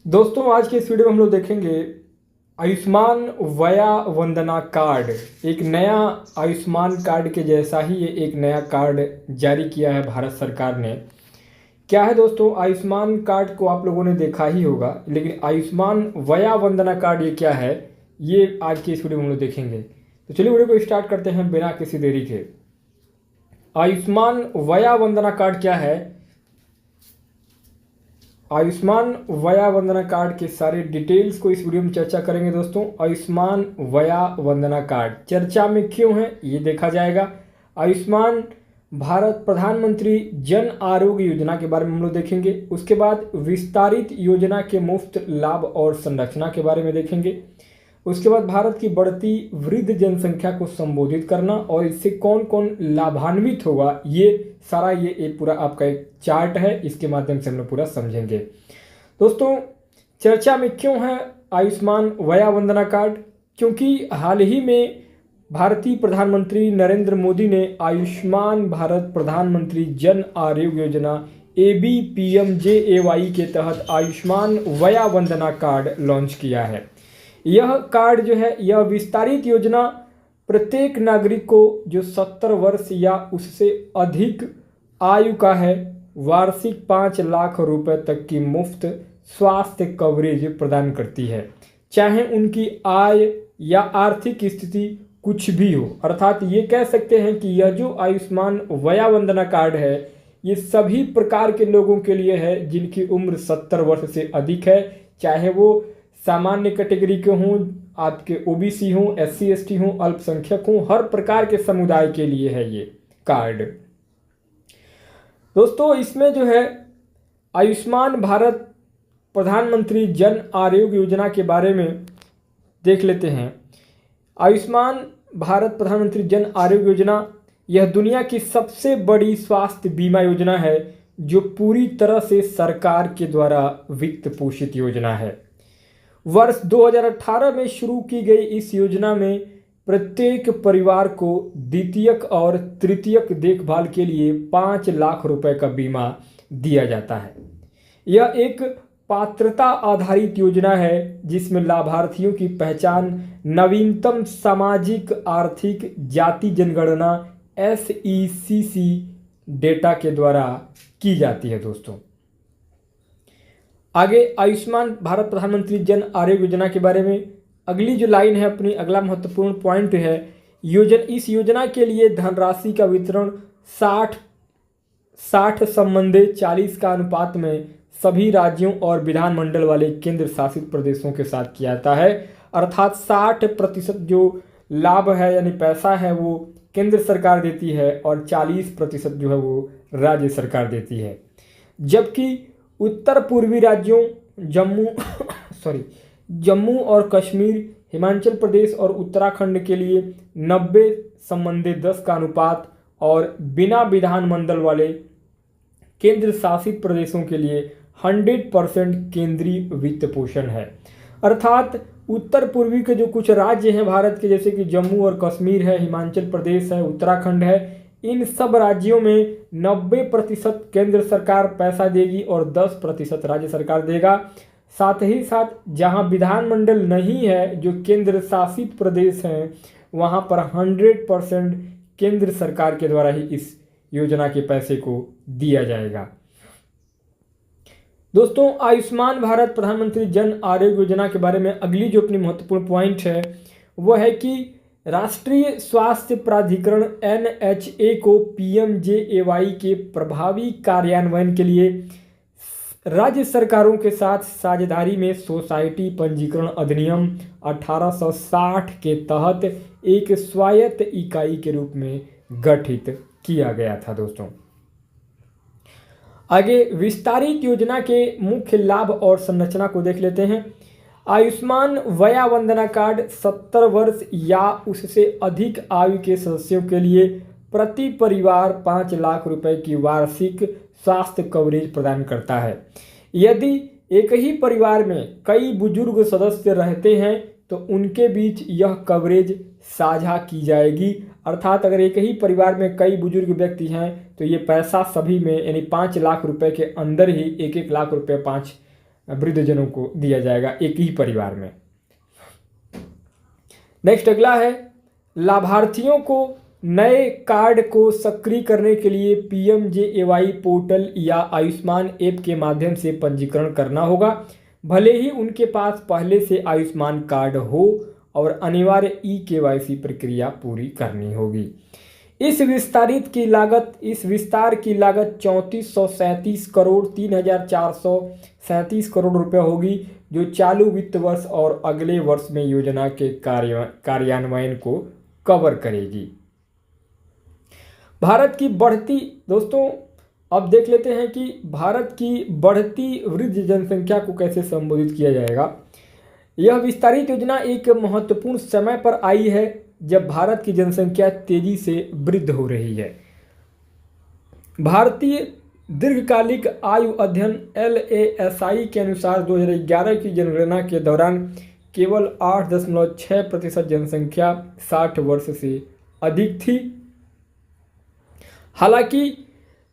दोस्तों आज के इस वीडियो में हम लोग देखेंगे आयुष्मान वया वंदना कार्ड। एक नया आयुष्मान कार्ड के जैसा ही ये एक नया कार्ड जारी किया है भारत सरकार ने। क्या है दोस्तों, आयुष्मान कार्ड को आप लोगों ने देखा ही होगा, लेकिन आयुष्मान वया वंदना कार्ड ये क्या है, ये आज की इस वीडियो में हम लोग देखेंगे। तो चलिए वीडियो को स्टार्ट करते हैं बिना किसी देरी के। आयुष्मान वया वंदना कार्ड क्या है? आयुष्मान वया वंदना कार्ड के सारे डिटेल्स को इस वीडियो में चर्चा करेंगे दोस्तों। आयुष्मान वया वंदना कार्ड चर्चा में क्यों है ये देखा जाएगा। आयुष्मान भारत प्रधानमंत्री जन आरोग्य योजना के बारे में हम लोग देखेंगे। उसके बाद विस्तारित योजना के मुफ्त लाभ और संरचना के बारे में देखेंगे। उसके बाद भारत की बढ़ती वृद्ध जनसंख्या को संबोधित करना और इससे कौन कौन लाभान्वित होगा, ये सारा ये पूरा आपका एक चार्ट है, इसके माध्यम से हम लोग पूरा समझेंगे। दोस्तों चर्चा में क्यों है आयुष्मान वया वंदना कार्ड? क्योंकि हाल ही में भारतीय प्रधानमंत्री नरेंद्र मोदी ने आयुष्मान भारत प्रधानमंत्री जन आरोग्य योजना ABPMJAY के तहत आयुष्मान वया वंदना कार्ड लॉन्च किया है। यह कार्ड जो है, यह विस्तारित योजना प्रत्येक नागरिक को जो 70 वर्ष या उससे अधिक आयु का है, वार्षिक 5 लाख रुपए तक की मुफ्त स्वास्थ्य कवरेज प्रदान करती है, चाहे उनकी आय या आर्थिक स्थिति कुछ भी हो। अर्थात ये कह सकते हैं कि यह जो आयुष्मान वया वंदना कार्ड है, ये सभी प्रकार के लोगों के लिए है जिनकी उम्र 70 वर्ष से अधिक है, चाहे वो सामान्य कैटेगरी के हों, आपके OBC हों, SC ST हों, अल्पसंख्यक हों, हर प्रकार के समुदाय के लिए है ये कार्ड। दोस्तों इसमें जो है आयुष्मान भारत प्रधानमंत्री जन आरोग्य योजना के बारे में देख लेते हैं। आयुष्मान भारत प्रधानमंत्री जन आरोग्य योजना यह दुनिया की सबसे बड़ी स्वास्थ्य बीमा योजना है जो पूरी तरह से सरकार के द्वारा वित्त पोषित योजना है। वर्ष 2018 में शुरू की गई इस योजना में प्रत्येक परिवार को द्वितीयक और तृतीयक देखभाल के लिए 5 लाख रुपए का बीमा दिया जाता है। यह एक पात्रता आधारित योजना है जिसमें लाभार्थियों की पहचान नवीनतम सामाजिक आर्थिक जाति जनगणना SECC डेटा के द्वारा की जाती है। दोस्तों आगे आयुष्मान भारत प्रधानमंत्री जन आरोग्य योजना के बारे में अगली जो लाइन है, अपनी अगला महत्वपूर्ण पॉइंट है, इस योजना के लिए धनराशि का वितरण 60 संबंधित 40 का अनुपात में सभी राज्यों और विधानमंडल वाले केंद्र शासित प्रदेशों के साथ किया जाता है। अर्थात 60% जो लाभ है यानी पैसा है वो केंद्र सरकार देती है और 40% जो है वो राज्य सरकार देती है। जबकि उत्तर पूर्वी राज्यों जम्मू और कश्मीर, हिमाचल प्रदेश और उत्तराखंड के लिए 90 संबंधित 10 का अनुपात और बिना विधानमंडल वाले केंद्र शासित प्रदेशों के लिए 100% केंद्रीय वित्त पोषण है। अर्थात उत्तर पूर्वी के जो कुछ राज्य हैं भारत के, जैसे कि जम्मू और कश्मीर है, हिमाचल प्रदेश है, उत्तराखंड है, इन सब राज्यों में 90% केंद्र सरकार पैसा देगी और 10% राज्य सरकार देगा। साथ ही साथ जहां विधानमंडल नहीं है, जो केंद्र शासित प्रदेश हैं, वहां पर 100% केंद्र सरकार के द्वारा ही इस योजना के पैसे को दिया जाएगा। दोस्तों आयुष्मान भारत प्रधानमंत्री जन आरोग्य योजना के बारे में अगली जो अपनी महत्वपूर्ण पॉइंट है वो है कि राष्ट्रीय स्वास्थ्य प्राधिकरण NHA को PMJAY के प्रभावी कार्यान्वयन के लिए राज्य सरकारों के साथ साझेदारी में सोसाइटी पंजीकरण अधिनियम 1860 के तहत एक स्वायत्त इकाई के रूप में गठित किया गया था। दोस्तों आगे विस्तारित योजना के मुख्य लाभ और संरचना को देख लेते हैं। आयुष्मान वया वंदना कार्ड 70 वर्ष या उससे अधिक आयु के सदस्यों के लिए प्रति परिवार 5 लाख रुपए की वार्षिक स्वास्थ्य कवरेज प्रदान करता है। यदि एक ही परिवार में कई बुजुर्ग सदस्य रहते हैं तो उनके बीच यह कवरेज साझा की जाएगी। अर्थात अगर एक ही परिवार में कई बुजुर्ग व्यक्ति हैं तो ये पैसा सभी में यानी 5 लाख रुपए के अंदर ही 1-1 लाख रुपए 5 वृद्धजनों को दिया जाएगा एक ही परिवार में। नेक्स्ट अगला है, लाभार्थियों को नए कार्ड को सक्रिय करने के लिए PMJAY पोर्टल या आयुष्मान ऐप के माध्यम से पंजीकरण करना होगा, भले ही उनके पास पहले से आयुष्मान कार्ड हो, और अनिवार्य eKYC प्रक्रिया पूरी करनी होगी। इस विस्तार की लागत 3437 करोड़ 3437 करोड़ रुपए होगी, जो चालू वित्त वर्ष और अगले वर्ष में योजना के कार्यान्वयन को कवर करेगी। भारत की बढ़ती, दोस्तों अब देख लेते हैं कि भारत की बढ़ती वृद्ध जनसंख्या को कैसे संबोधित किया जाएगा। यह विस्तारित योजना एक महत्वपूर्ण समय पर आई है जब भारत की जनसंख्या तेजी से वृद्ध हो रही है। भारतीय दीर्घकालिक आयु अध्ययन LASI के अनुसार 2011 की जनगणना के दौरान केवल 8.6% जनसंख्या 60 वर्ष से अधिक थी। हालांकि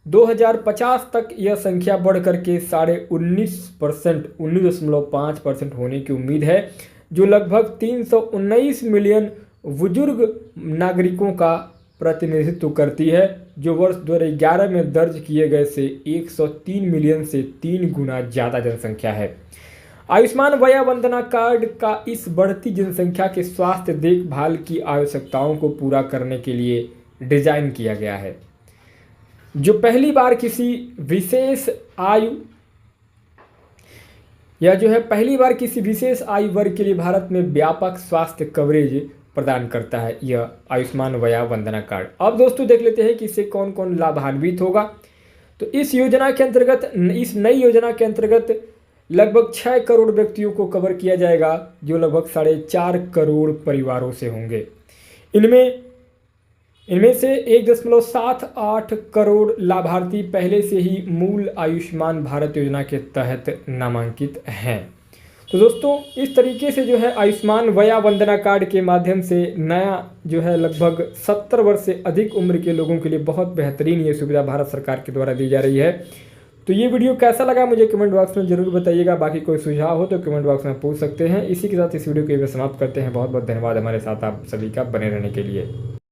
2050 तक यह संख्या बढ़कर के 19.5% होने की उम्मीद है, जो लगभग 319 मिलियन बुजुर्ग नागरिकों का प्रतिनिधित्व करती है, जो वर्ष 2011 में दर्ज किए गए से 103 मिलियन से 3 गुना ज़्यादा जनसंख्या है। आयुष्मान वया वंदना कार्ड का इस बढ़ती जनसंख्या के स्वास्थ्य देखभाल की आवश्यकताओं को पूरा करने के लिए डिजाइन किया गया है, जो पहली बार किसी विशेष आयु वर्ग के लिए भारत में व्यापक स्वास्थ्य कवरेज प्रदान करता है, यह आयुष्मान वया वंदना कार्ड। अब दोस्तों देख लेते हैं कि इससे कौन कौन लाभान्वित होगा। तो इस नई योजना के अंतर्गत लगभग 6 करोड़ व्यक्तियों को कवर किया जाएगा, जो लगभग 4.5 करोड़ परिवारों से होंगे। इनमें से 1.78 करोड़ लाभार्थी पहले से ही मूल आयुष्मान भारत योजना के तहत नामांकित हैं। तो दोस्तों इस तरीके से जो है आयुष्मान वया वंदना कार्ड के माध्यम से नया जो है लगभग 70 वर्ष से अधिक उम्र के लोगों के लिए बहुत बेहतरीन ये सुविधा भारत सरकार के द्वारा दी जा रही है। तो ये वीडियो कैसा लगा मुझे कमेंट बॉक्स में ज़रूर बताइएगा। बाकी कोई सुझाव हो तो कमेंट बॉक्स में पूछ सकते हैं। इसी के साथ इस वीडियो को समाप्त करते हैं। बहुत बहुत धन्यवाद हमारे साथ आप सभी का बने रहने के लिए।